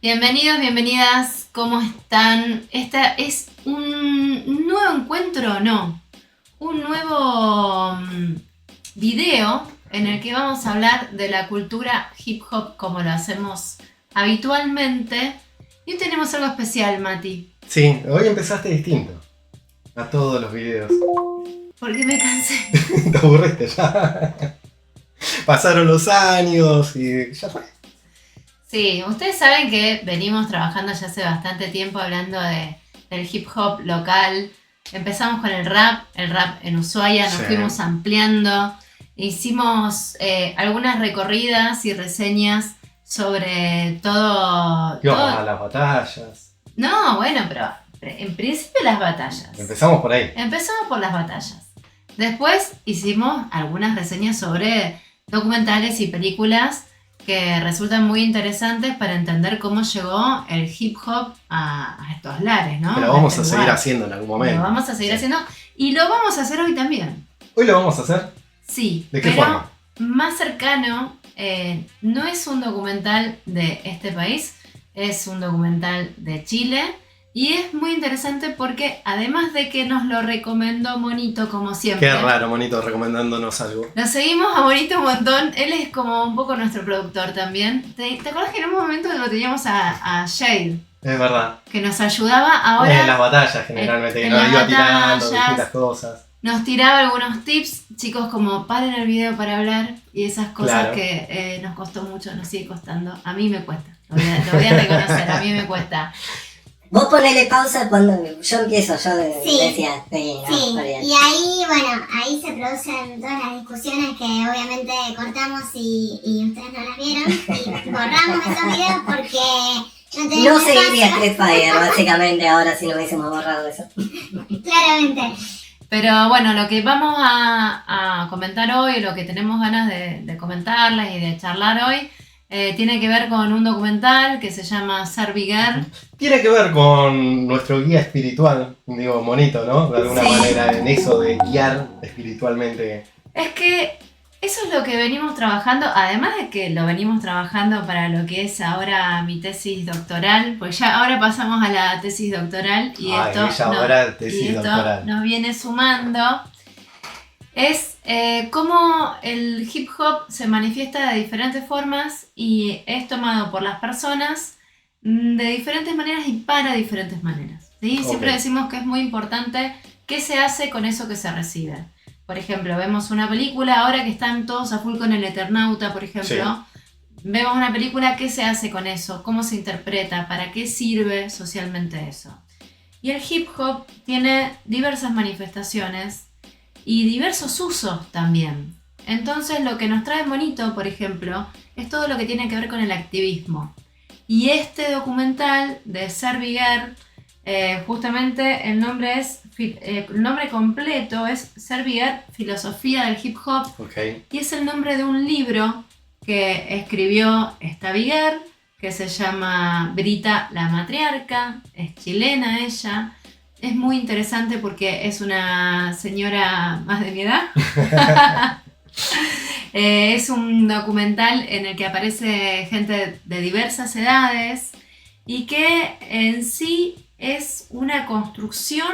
Bienvenidos, bienvenidas, ¿cómo están? Esta es un nuevo encuentro, no, un nuevo video en el que vamos a hablar de la cultura hip hop como lo hacemos habitualmente. Y hoy tenemos algo especial, Mati. Sí, hoy empezaste distinto a todos los videos. Porque me cansé. Te aburriste ya. Pasaron los años y ya fue. Sí, ustedes saben que venimos trabajando ya hace bastante tiempo hablando del hip hop local. Empezamos con el rap en Ushuaia, nos Sí. fuimos ampliando, hicimos algunas recorridas y reseñas sobre todo... Íbamos a las batallas. No, bueno, pero en principio las batallas. Empezamos por ahí. Empezamos por las batallas. Después hicimos algunas reseñas sobre documentales y películas que resultan muy interesantes para entender cómo llegó el hip hop a estos lares, ¿no? Que lo vamos este a seguir lugar. haciendo en algún momento. Lo vamos a seguir haciendo y lo vamos a hacer hoy también. Hoy lo vamos a hacer. Sí, ¿De qué pero forma? más cercano, no es un documental de este país, es un documental de Chile. Y es muy interesante porque además de que nos lo recomendó Monito como siempre. Qué raro, Monito, recomendándonos algo. Lo seguimos a Monito un montón. Él es como un poco nuestro productor también. ¿Te acuerdas que en un momento lo teníamos a Shade? Es verdad. Que nos ayudaba ahora. En las batallas generalmente, que en nos las iba tirando batallas. distintas cosas. Nos tiraba algunos tips, chicos, como paren el video para hablar y esas cosas Claro. que nos costó mucho, nos sigue costando. A mí me cuesta, lo voy a reconocer, a mí me cuesta. Vos ponele pausa cuando yo empiezo, yo Sí. decía, sí, no, Sí, está bien. y ahí, bueno, ahí se producen todas las discusiones que obviamente cortamos y ustedes no las vieron y borramos esos videos porque no teníamos No seguiría espacio. Street Fighter, básicamente, ahora si no hubiésemos borrado eso. Claramente. Pero bueno, lo que vamos a comentar hoy, lo que tenemos ganas de comentarles y de charlar hoy, tiene que ver con un documental que se llama Ser Bigger. Tiene que ver con nuestro guía espiritual, digo, Monito, ¿no? De alguna Sí. manera en eso de guiar espiritualmente. Es que eso es lo que venimos trabajando, además de que lo venimos trabajando para lo que es ahora mi tesis doctoral, pues ya ahora pasamos a la tesis doctoral y Ay, esto, ella ahora tesis y esto doctoral. nos viene sumando. Es cómo el hip hop se manifiesta de diferentes formas y es tomado por las personas de diferentes maneras y para diferentes maneras. ¿Sí? Siempre Ok. decimos que es muy importante qué se hace con eso que se recibe. Por ejemplo, vemos una película, ahora que están todos a full con el Eternauta, por ejemplo, vemos una película, ¿qué se hace con eso? ¿Cómo se interpreta? ¿Para qué sirve socialmente eso? Y el hip hop tiene diversas manifestaciones y diversos usos también. Entonces lo que nos trae Monito, por ejemplo, es todo lo que tiene que ver con el activismo. Y este documental de Ser Bigger, justamente el nombre completo es Ser Bigger, Filosofía del Hip Hop, Ok. y es el nombre de un libro que escribió esta Bigger, que se llama Brita la Matriarca, es chilena ella. Es muy interesante porque es una señora más de mi edad. Es un documental en el que aparece gente de diversas edades y que en sí es una construcción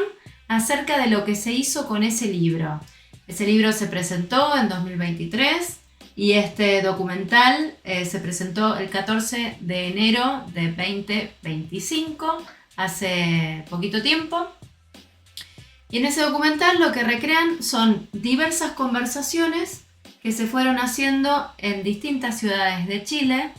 acerca de lo que se hizo con ese libro. Ese libro se presentó en 2023 y este documental se presentó el 14 de enero de 2025, hace poquito tiempo. Y en ese documental lo que recrean son diversas conversaciones que se fueron haciendo en distintas ciudades de Chile,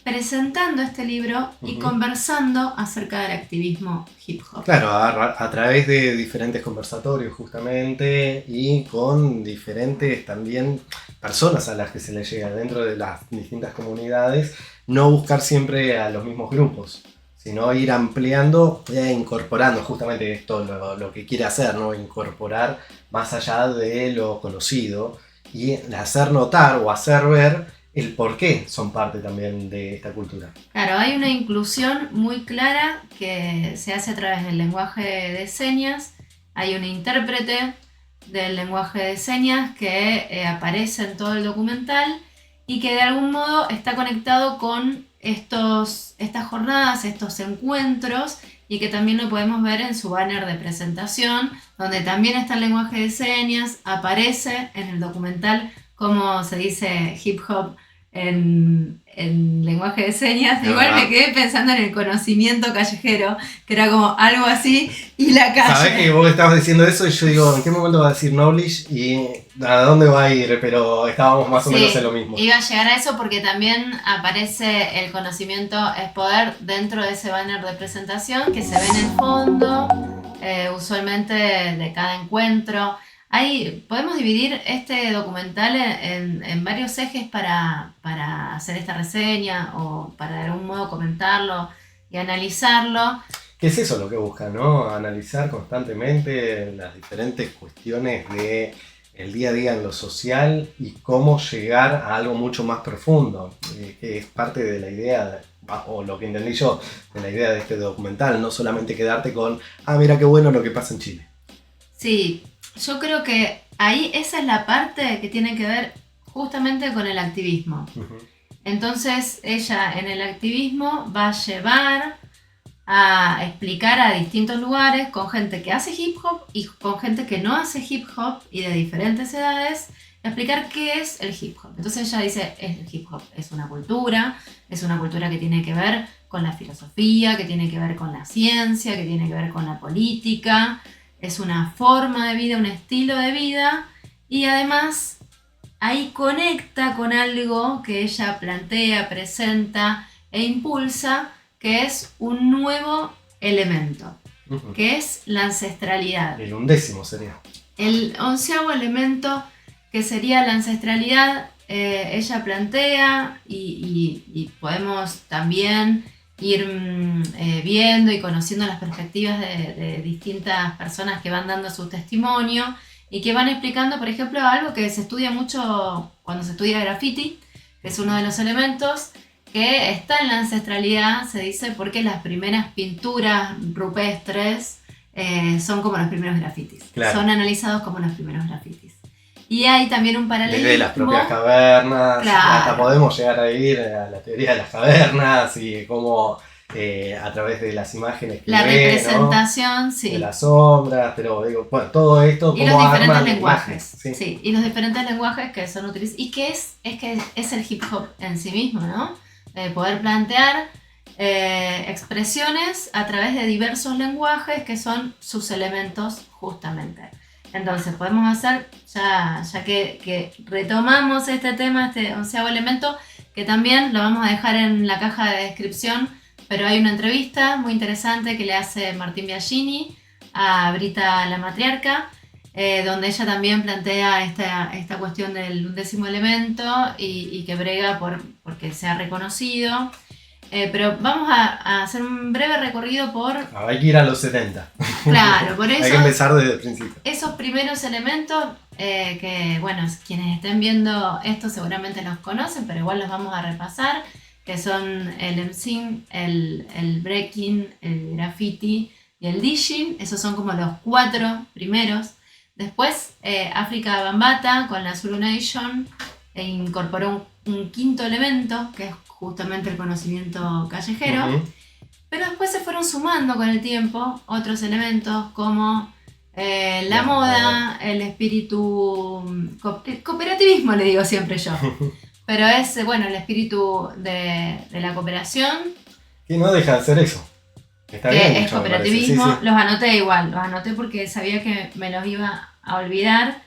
presentando este libro y Ujú. conversando acerca del activismo hip hop. Claro, a través de diferentes conversatorios justamente y con diferentes también personas a las que se les llega dentro de las distintas comunidades, no buscar siempre a los mismos grupos, sino ir ampliando e incorporando justamente esto lo que quiere hacer, ¿no? Incorporar más allá de lo conocido y hacer notar o hacer ver el por qué son parte también de esta cultura. Claro, hay una inclusión muy clara que se hace a través del lenguaje de señas. Hay un intérprete del lenguaje de señas que aparece en todo el documental y que de algún modo está conectado con estas jornadas, estos encuentros, y que también lo podemos ver en su banner de presentación, donde también está el lenguaje de señas, aparece en el documental cómo se dice hip hop en lenguaje de señas. Igual me quedé pensando en el conocimiento callejero, que era como algo así, y la calle. Sabés que vos estabas diciendo eso y yo digo, ¿en qué momento va a decir knowledge y a dónde va a ir? Pero estábamos más o menos en lo mismo. Iba a llegar a eso porque también aparece el conocimiento es poder dentro de ese banner de presentación que se ve en el fondo, usualmente de cada encuentro. Podemos dividir este documental en varios ejes para hacer esta reseña o para de algún modo comentarlo y analizarlo. ¿Qué es eso lo que busca, no? Analizar constantemente las diferentes cuestiones de el día a día en lo social y cómo llegar a algo mucho más profundo, que es parte de la idea, o lo que entendí yo, de la idea de este documental, no solamente quedarte con, mira qué bueno lo que pasa en Chile. Sí, yo creo que ahí esa es la parte que tiene que ver justamente con el activismo. Uh-huh. Entonces ella en el activismo va a llevar a explicar a distintos lugares con gente que hace hip hop y con gente que no hace hip hop y de diferentes edades, explicar qué es el hip hop. Entonces ella dice, el hip hop es una cultura que tiene que ver con la filosofía, que tiene que ver con la ciencia, que tiene que ver con la política, es una forma de vida, un estilo de vida, y además ahí conecta con algo que ella plantea, presenta e impulsa, que es un nuevo elemento, Uh-huh. que es la ancestralidad. El 11º sería. El 11º elemento, que sería la ancestralidad, ella plantea y podemos también ir viendo y conociendo las perspectivas de distintas personas que van dando su testimonio y que van explicando, por ejemplo, algo que se estudia mucho cuando se estudia graffiti, que es uno de los elementos que está en la ancestralidad, se dice, porque las primeras pinturas rupestres son como los primeros grafitis. Claro. Son analizados como los primeros grafitis. Y hay también un paralelismo. Desde las propias cavernas, claro, hasta podemos llegar a ir a la teoría de las cavernas y cómo a través de las imágenes que la ve, representación, ¿no? sí. De las sombras, pero digo, bueno, todo esto Y como los diferentes arman lenguajes. imágenes, Sí, y los diferentes lenguajes que son utilizados. Y que es el hip hop en sí mismo, ¿no? Poder plantear expresiones a través de diversos lenguajes que son sus elementos justamente. Entonces podemos hacer, ya que retomamos este tema, este 11º elemento, que también lo vamos a dejar en la caja de descripción, pero hay una entrevista muy interesante que le hace Martín Biagini a Brita la Matriarca, donde ella también plantea esta cuestión del 11º elemento y que brega porque sea reconocido. Pero vamos a hacer un breve recorrido por... Hay que ir a los 70. Claro, por eso... Hay que empezar desde el principio. Esos primeros elementos que, bueno, quienes estén viendo esto seguramente los conocen, pero igual los vamos a repasar, que son el emceeing, el breaking, el graffiti y el DJing. Esos son como los 4 primeros. Después, África Bambaataa con la Zulu Nation incorporó un 5º elemento, que es justamente el conocimiento callejero. Uh-huh. Pero después se fueron sumando con el tiempo otros elementos como la moda, el espíritu, cooperativismo le digo siempre yo. Pero es, el espíritu de la cooperación. Y no deja de ser eso. Está que bien, es cooperativismo. Sí. Los anoté porque sabía que me los iba a olvidar.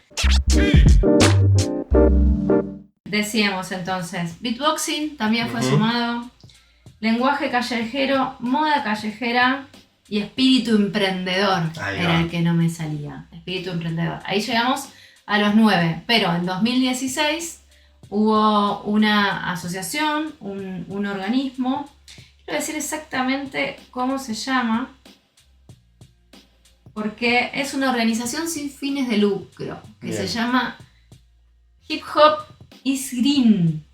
Decíamos entonces, beatboxing también fue sumado, lenguaje callejero, moda callejera y espíritu emprendedor. Era el que no me salía, espíritu emprendedor. Ahí llegamos a los 9, pero en 2016 hubo una asociación, un organismo, quiero decir exactamente cómo se llama, porque es una organización sin fines de lucro, que se llama Hip Hop is Green.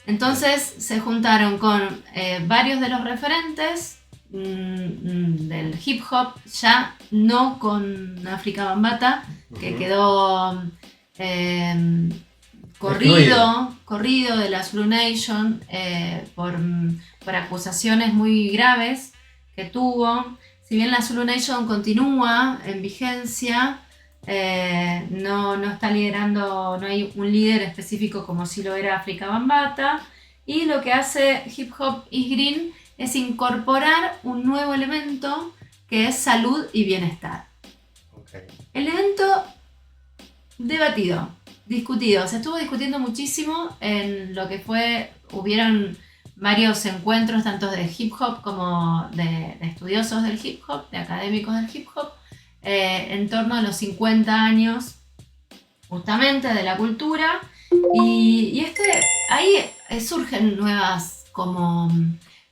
Entonces se juntaron con varios de los referentes del hip hop, ya no con África Bambaataa, que quedó corrido, corrido de la Zulu Nation por acusaciones muy graves que tuvo. Si bien la Zulu Nation continúa en vigencia, no está liderando, no hay un líder específico como si lo era Afrika Bambaataa, y lo que hace Hip Hop is Green es incorporar un nuevo elemento que es salud y bienestar. Okay. El evento debatido, discutido, se estuvo discutiendo muchísimo en lo que hubieron varios encuentros tanto de hip hop como de estudiosos del hip hop, de académicos del hip hop, en torno a los 50 años justamente de la cultura, y ahí surgen nuevas como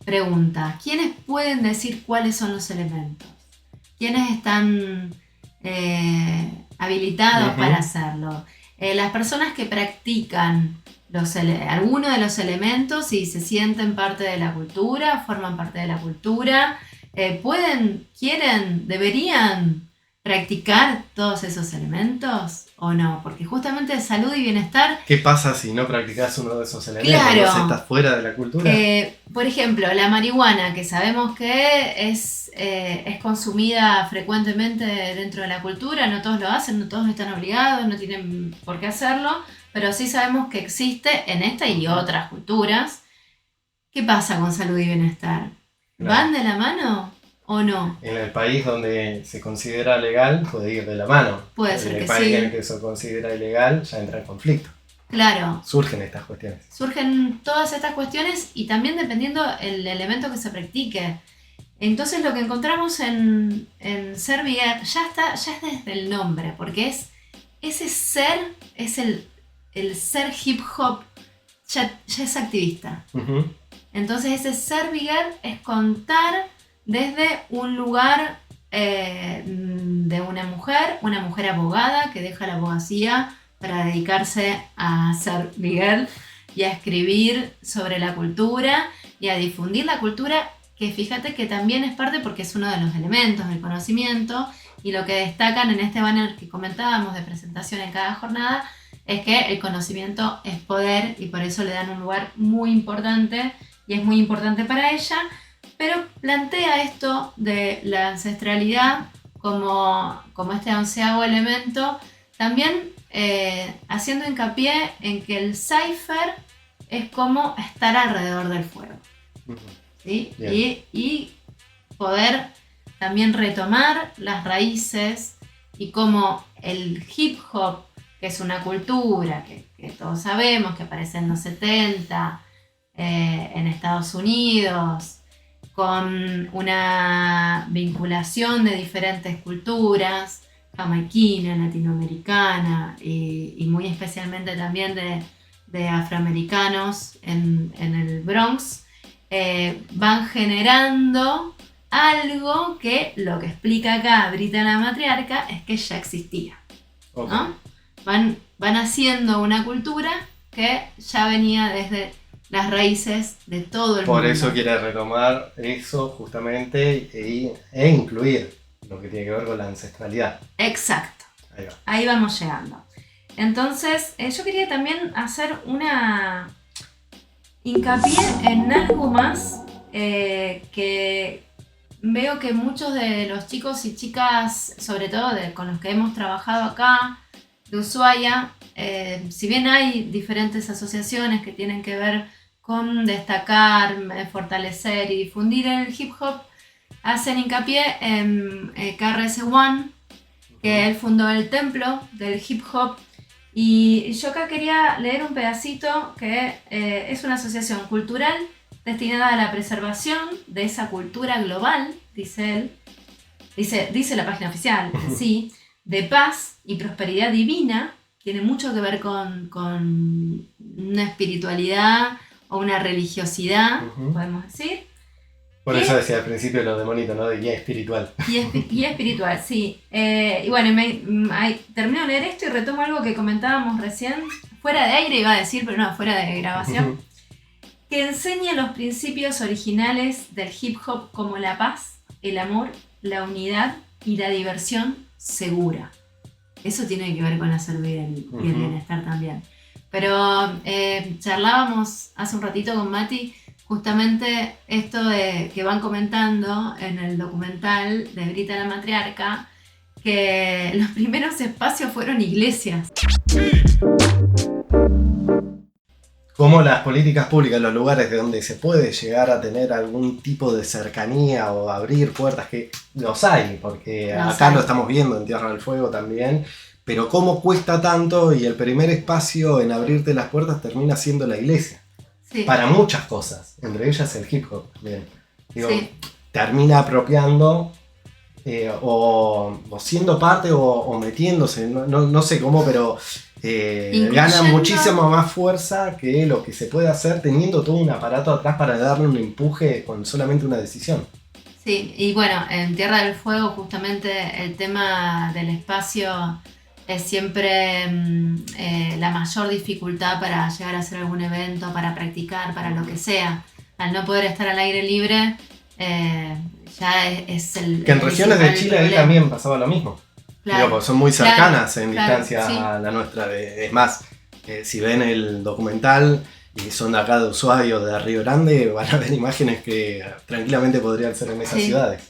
preguntas. ¿Quiénes pueden decir cuáles son los elementos? ¿Quiénes están habilitados para hacerlo? Las personas que practican alguno de los elementos y se sienten parte de la cultura, forman parte de la cultura, quieren, deberían practicar todos esos elementos o no, porque justamente salud y bienestar... ¿Qué pasa si no practicas uno de esos elementos? Claro. ¿No estás fuera de la cultura? Por ejemplo, la marihuana, que sabemos que es consumida frecuentemente dentro de la cultura, no todos lo hacen, no todos están obligados, no tienen por qué hacerlo, pero sí sabemos que existe en esta y otras culturas. ¿Qué pasa con salud y bienestar? Claro. ¿Van de la mano o no? En el país donde se considera legal puede ir de la mano. Puede ser que en el país sí. en el que se considera ilegal ya entra en conflicto. Claro. Surgen estas cuestiones. Surgen todas estas cuestiones y también dependiendo el elemento que se practique. Entonces lo que encontramos en Ser Bigger ya es desde el nombre, porque ese ser es el ser hip hop, ya es activista. Uh-huh. Entonces ese Ser Bigger es contar desde un lugar de una mujer abogada que deja la abogacía para dedicarse a ser bigger y a escribir sobre la cultura y a difundir la cultura, que fíjate que también es parte porque es uno de los elementos del conocimiento, y lo que destacan en este banner que comentábamos de presentación en cada jornada es que el conocimiento es poder y por eso le dan un lugar muy importante y es muy importante para ella, pero plantea esto de la ancestralidad como este 11º elemento, también haciendo hincapié en que el cipher es como estar alrededor del fuego. Uh-huh. ¿Sí? Yeah. Y poder también retomar las raíces y cómo el hip hop, que es una cultura que todos sabemos que aparece en los 70 en Estados Unidos, con una vinculación de diferentes culturas, jamaiquina, latinoamericana y muy especialmente también de afroamericanos en el Bronx, van generando algo que lo que explica acá Brita la matriarca es que ya existía. Okay. ¿No? Van haciendo una cultura que ya venía desde las raíces de todo el mundo. Por eso quiere retomar eso justamente e incluir lo que tiene que ver con la ancestralidad. Exacto. Ahí va. Ahí vamos llegando. Entonces, yo quería también hacer una hincapié en algo más que veo que muchos de los chicos y chicas, sobre todo con los que hemos trabajado acá, de Ushuaia, si bien hay diferentes asociaciones que tienen que ver con destacar, fortalecer y difundir el hip hop, hacen hincapié en KRS-One, que él fundó el templo del hip hop. Y yo acá quería leer un pedacito que es una asociación cultural destinada a la preservación de esa cultura global, dice él, dice la página oficial, sí, de paz y prosperidad divina, tiene mucho que ver con una espiritualidad o una religiosidad, podemos decir. Por eso decía al principio lo de monito, ¿no? De guía espiritual. Guía espiritual, sí. Y bueno, termino de leer esto y retomo algo que comentábamos recién, fuera de aire iba a decir, pero no, fuera de grabación, que enseña los principios originales del hip hop como la paz, el amor, la unidad y la diversión segura. Eso tiene que ver con la salud y el bienestar también. Pero charlábamos hace un ratito con Mati justamente esto de que van comentando en el documental de Brita la Matriarca, que los primeros espacios fueron iglesias. Como las políticas públicas, los lugares de donde se puede llegar a tener algún tipo de cercanía o abrir puertas, que los hay, porque acá lo estamos viendo en Tierra del Fuego también, pero cómo cuesta tanto y el primer espacio en abrirte las puertas termina siendo la iglesia. Sí. Para muchas cosas, entre ellas el hip hop también. Digo, sí. Termina apropiando o siendo parte o metiéndose, no sé cómo, pero gana muchísimo más fuerza que lo que se puede hacer teniendo todo un aparato atrás para darle un empuje con solamente una decisión. Sí, y bueno, en Tierra del Fuego justamente el tema del espacio es siempre la mayor dificultad para llegar a hacer algún evento, para practicar, para lo que sea. Al no poder estar al aire libre, ya es el... Que en regiones de Chile ahí también pasaba lo mismo. Claro, digo, son muy cercanas en distancia a la nuestra. Es más, si ven el documental y son de acá de Ushuaia o de Río Grande, van a ver imágenes que tranquilamente podrían ser en esas ciudades.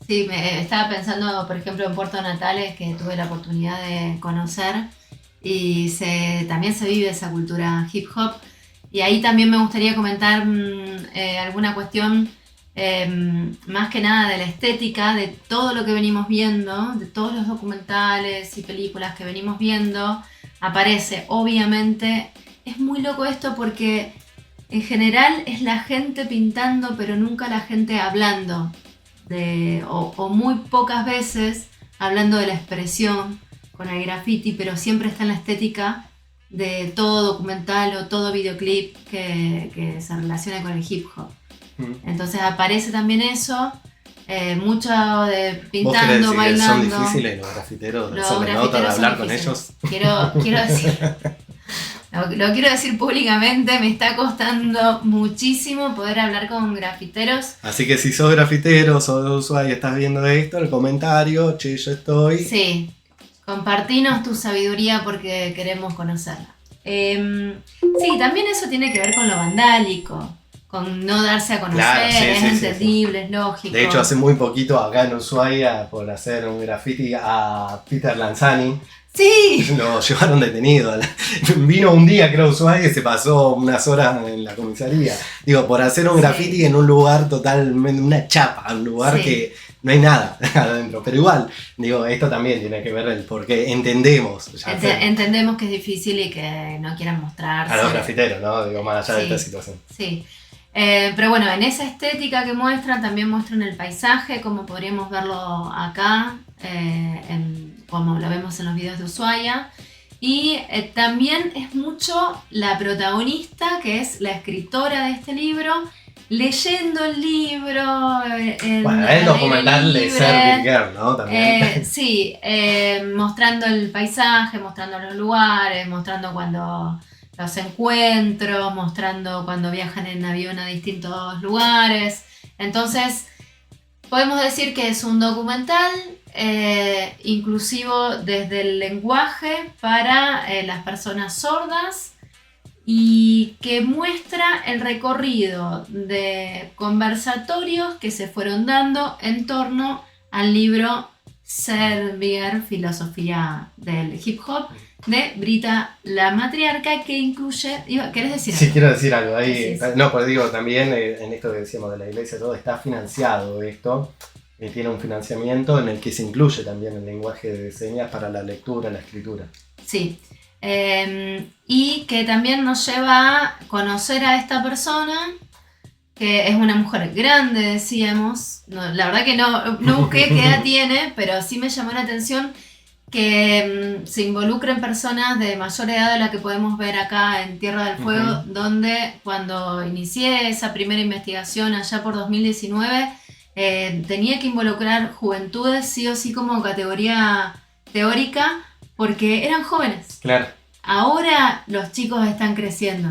Sí, estaba pensando, por ejemplo, en Puerto Natales, que tuve la oportunidad de conocer, y también se vive esa cultura hip hop. Y ahí también me gustaría comentar alguna cuestión, más que nada de la estética, de todo lo que venimos viendo, de todos los documentales y películas que venimos viendo. Aparece, obviamente, es muy loco esto porque en general es la gente pintando, pero nunca la gente hablando. O muy pocas veces hablando de la expresión con el graffiti, pero siempre está en la estética de todo documental o todo videoclip que se relaciona con el hip hop. Entonces aparece también eso, mucho de pintando, ¿Vos bailando. Que son difíciles los grafiteros de hacerle nota, de hablar con ellos? Quiero decir... Lo quiero decir públicamente, me está costando muchísimo poder hablar con grafiteros. Así que si sos grafitero, sos de Ushuaia y estás viendo esto, el comentario, che, yo estoy... Sí, compartinos tu sabiduría porque queremos conocerla. Sí, también eso tiene que ver con lo vandálico, con no darse a conocer, claro, es entendible, es lógico. De hecho, hace muy poquito acá en Ushuaia, por hacer un graffiti a Peter Lanzani, sí. Lo llevaron detenido. Vino un día, creo, Ushuaia, y se pasó unas horas en la comisaría. Digo, por hacer un graffiti en un lugar totalmente, una chapa, un lugar que no hay nada adentro. Pero igual, digo, esto también tiene que ver el porque entendemos. Entendemos que es difícil y que no quieran mostrarse. A los grafiteros, ¿no? Digo, más allá de esta situación. Sí. Pero bueno, en esa estética que muestran, también muestran el paisaje, como podríamos verlo acá, como lo vemos en los videos de Ushuaia. Y también es mucho la protagonista, que es la escritora de este libro, leyendo el libro. Bueno, es el documental de Ser Big Girl, ¿no? También. Sí, mostrando el paisaje, mostrando los lugares, mostrando cuando los encuentros, mostrando cuando viajan en avión a distintos lugares. Entonces, podemos decir que es un documental inclusivo desde el lenguaje para las personas sordas y que muestra el recorrido de conversatorios que se fueron dando en torno al libro Ser Bigger, Filosofía del Hip Hop, de Brita la Matriarca, que incluye... ¿Querés decir algo? Sí, quiero decir algo ahí. Sí. No, pues digo, también en esto que decíamos de la iglesia, todo está financiado esto. Tiene un financiamiento en el que se incluye también el lenguaje de señas para la lectura, la escritura. Sí. Y que también nos lleva a conocer a esta persona, que es una mujer grande, decíamos. No, la verdad que no busqué qué edad tiene, pero sí me llamó la atención que se involucren personas de mayor edad de la que podemos ver acá en Tierra del Fuego, donde cuando inicié esa primera investigación allá por 2019, tenía que involucrar juventudes sí o sí como categoría teórica, porque eran jóvenes. Claro. Ahora los chicos están creciendo.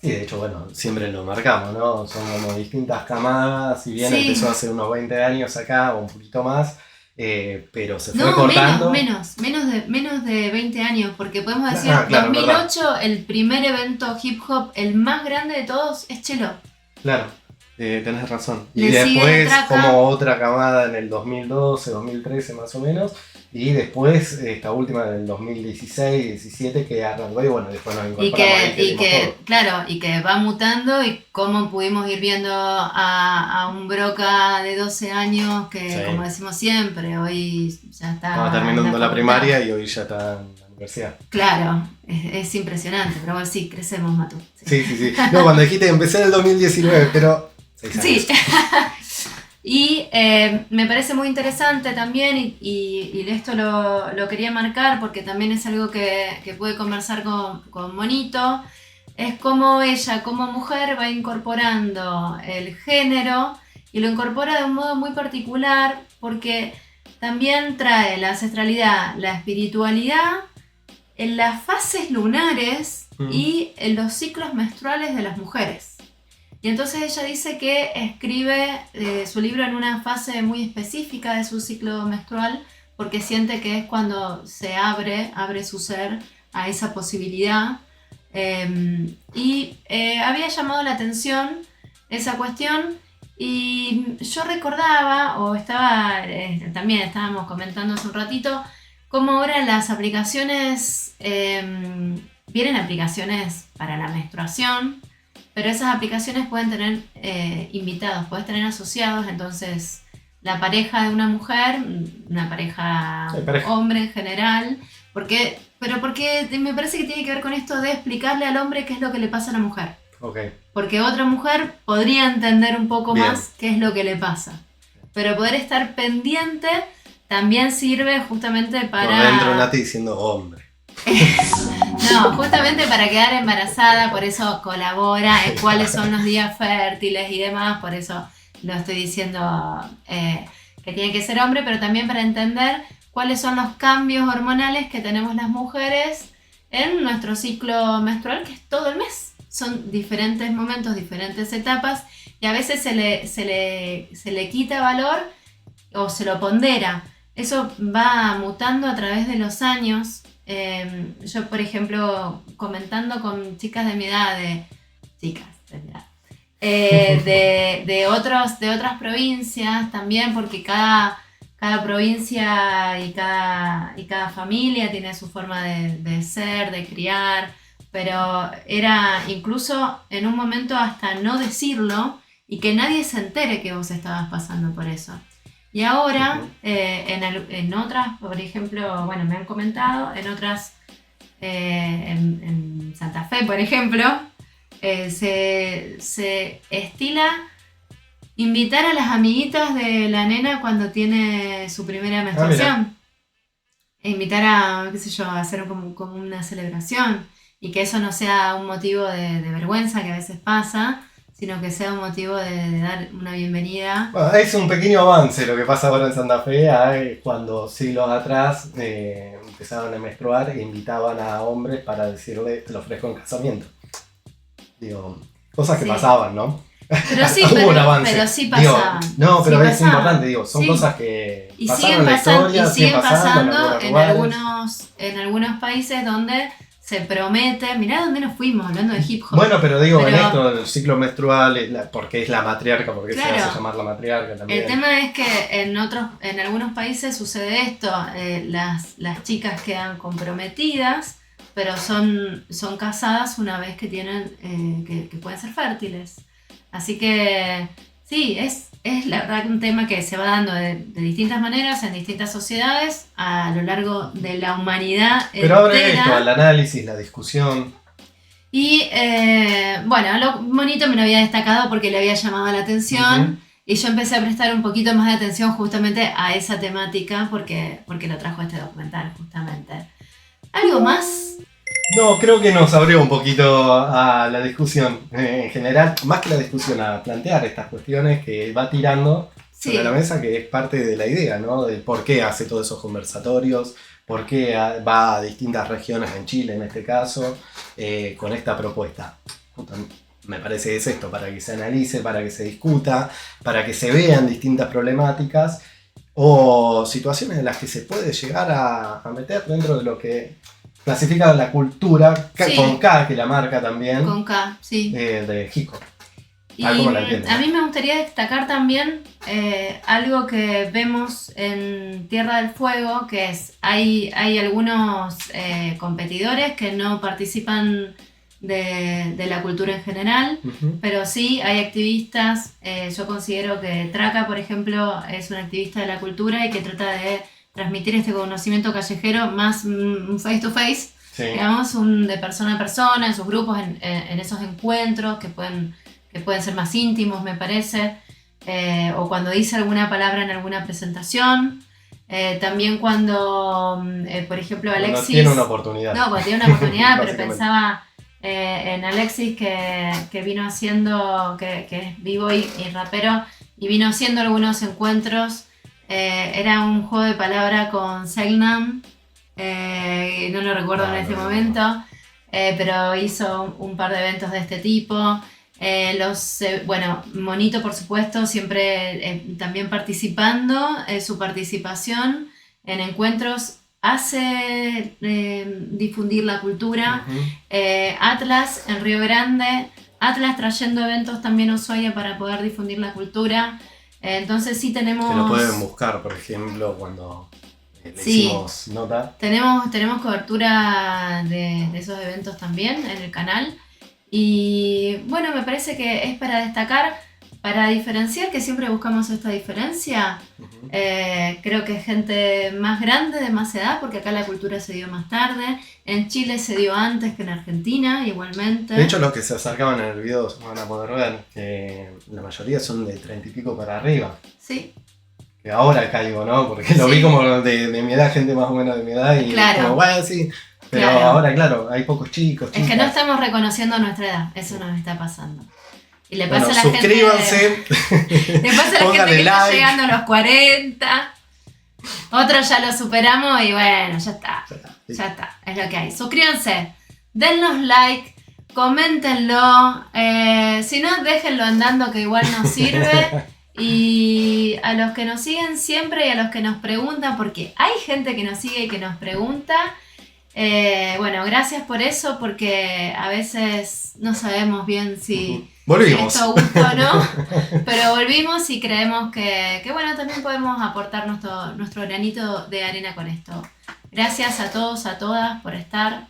Sí, de hecho, bueno, siempre lo marcamos, ¿no? Son como distintas camadas, si bien empezó hace unos 20 años acá o un poquito más, pero se fue No, cortando. menos de 20 años, porque podemos decir, Claro, 2008, el primer evento hip hop, el más grande de todos, es Chelo. Claro, tenés razón. Y Le sigue después Traca. como otra camada en el 2012, 2013 más o menos. Y después esta última del 2016, 17 que arrancó y bueno, después nos incorporamos ahí, que dimos todo. Claro, y que va mutando y cómo pudimos ir viendo a un Broca de 12 años que, Sí. como decimos siempre, hoy ya está... Estaba en terminando la facultad. primaria y hoy ya está en la universidad. Claro, es impresionante, pero bueno, sí, crecemos, Matu. Sí. No, cuando dijiste empecé en el 2019, pero 6 años. Sí. Y me parece muy interesante también, y esto lo quería marcar porque también es algo que pude conversar con Monito, es cómo ella como mujer va incorporando el género y lo incorpora de un modo muy particular porque también trae la ancestralidad, la espiritualidad en las fases lunares y en los ciclos menstruales de las mujeres. Y entonces ella dice que escribe su libro en una fase muy específica de su ciclo menstrual porque siente que es cuando se abre su ser a esa posibilidad. Había llamado la atención esa cuestión y yo recordaba, o también estábamos comentando hace un ratito, cómo ahora las aplicaciones, vienen aplicaciones para la menstruación, pero esas aplicaciones pueden tener invitados, puedes tener asociados, entonces la pareja de una mujer, una pareja hombre en general, porque me parece que tiene que ver con esto de explicarle al hombre qué es lo que le pasa a la mujer. Okay. Porque otra mujer podría entender un poco Bien. más qué es lo que le pasa. Pero poder estar pendiente también sirve justamente para... Por dentro Nati diciendo hombre. No, justamente para quedar embarazada, por eso colabora en cuáles son los días fértiles y demás, por eso lo estoy diciendo que tiene que ser hombre, pero también para entender cuáles son los cambios hormonales que tenemos las mujeres en nuestro ciclo menstrual, que es todo el mes. Son diferentes momentos, diferentes etapas, y a veces se le quita valor o se lo pondera. Eso va mutando a través de los años. Yo, por ejemplo, comentando con chicas de mi edad, de otras provincias también, porque cada provincia y cada familia tiene su forma de ser, de criar, pero era incluso en un momento hasta no decirlo y que nadie se entere que vos estabas pasando por eso. Y ahora, en otras, por ejemplo, bueno, me han comentado, en otras, en Santa Fe, por ejemplo, se estila invitar a las amiguitas de la nena cuando tiene su primera menstruación. E invitar a, qué sé yo, a hacer como una celebración. Y que eso no sea un motivo de vergüenza que a veces pasa, sino que sea un motivo de dar una bienvenida. Bueno, es un pequeño avance lo que pasa ahora en Santa Fe, cuando siglos atrás empezaban a menstruar e invitaban a hombres para decirle te lo ofrezco en casamiento. Digo, cosas que pasaban, ¿no? Pero sí, Hubo un avance. pero sí pasaban. No, pero sí es pasaban. Importante, digo, son Sí. cosas que Y pasaron en la historia, siguen pasando en lugares. algunos países donde se promete, mirá dónde nos fuimos hablando de hip hop. Bueno, pero digo, en esto, el ciclo menstrual, porque es la matriarca, porque Claro. se hace llamar la matriarca también. El tema es que en algunos países sucede esto, las chicas quedan comprometidas, pero son casadas una vez que tienen, que pueden ser fértiles. Así que sí, es la verdad un tema que se va dando de distintas maneras en distintas sociedades a lo largo de la humanidad Pero ahora entera. esto, el análisis, la discusión. Y bueno, lo bonito me lo había destacado porque le había llamado la atención. Y yo empecé a prestar un poquito más de atención justamente a esa temática porque lo trajo este documental justamente. ¿Algo más? No, creo que nos abrió un poquito a la discusión en general, más que la discusión, a plantear estas cuestiones que va tirando sobre la mesa, que es parte de la idea, ¿no? De por qué hace todos esos conversatorios, por qué va a distintas regiones en Chile en este caso, con esta propuesta. Me parece que es esto, para que se analice, para que se discuta, para que se vean distintas problemáticas o situaciones en las que se puede llegar a meter dentro de lo que clasifica la cultura, Sí. con K, que la marca también, Con K, sí. de hip hop. Y Como la entiendo. a mí me gustaría destacar también algo que vemos en Tierra del Fuego, que es, hay algunos competidores que no participan de la cultura en general, Ujú. pero sí hay activistas. Yo considero que Traca, por ejemplo, es un activista de la cultura y que trata de transmitir este conocimiento callejero más face to face, Sí. digamos, de persona a persona, en sus grupos, en esos encuentros que pueden ser más íntimos, me parece, o cuando dice alguna palabra en alguna presentación. También cuando, por ejemplo, Cuando Alexis... tiene una oportunidad. No, cuando tiene una oportunidad, pero Básicamente. pensaba en Alexis que vino haciendo, que es vivo y rapero, y vino haciendo algunos encuentros. Era un juego de palabra con Selknam, no lo recuerdo en este momento, pero hizo un par de eventos de este tipo. Bueno, Monito, por supuesto, siempre también participando. Su participación en encuentros hace difundir la cultura. Ujú. Atlas en Río Grande, Atlas trayendo eventos también a Ushuaia para poder difundir la cultura. Entonces sí tenemos... Que lo pueden buscar, por ejemplo, cuando le Sí. hicimos nota. Tenemos cobertura de esos eventos también en el canal. Y bueno, me parece que es para destacar, para diferenciar, que siempre buscamos esta diferencia. Ujú. Creo que gente más grande, de más edad, porque acá la cultura se dio más tarde. En Chile se dio antes que en Argentina, igualmente. De hecho, los que se acercaban en el video se van a poder ver que la mayoría son de 30 y pico para arriba. Sí, Que ahora caigo, ¿no? Porque lo Sí. vi como de mi edad, gente más o menos de mi edad, y Claro. como, bueno, sí. Pero Claro. ahora, claro, hay pocos chicos, es que no chicas. estamos reconociendo nuestra edad, eso nos está pasando. Y le Bueno, pasa a la suscríbanse. gente... Le pasa a la Pónganle gente que está like. llegando a los 40. Otros ya lo superamos y bueno, ya está. Ya está, es lo que hay. Suscríbanse, dennos like, coméntenlo. Si no, déjenlo andando que igual nos sirve. Y a los que nos siguen siempre y a los que nos preguntan, porque hay gente que nos sigue y que nos pregunta. Bueno, gracias por eso, porque a veces no sabemos bien si Volvimos. esto gusta o no, pero volvimos y creemos que bueno, también podemos aportar nuestro granito de arena con esto. Gracias a todos, a todas por estar.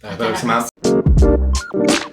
Hasta la Hasta la próxima. próxima.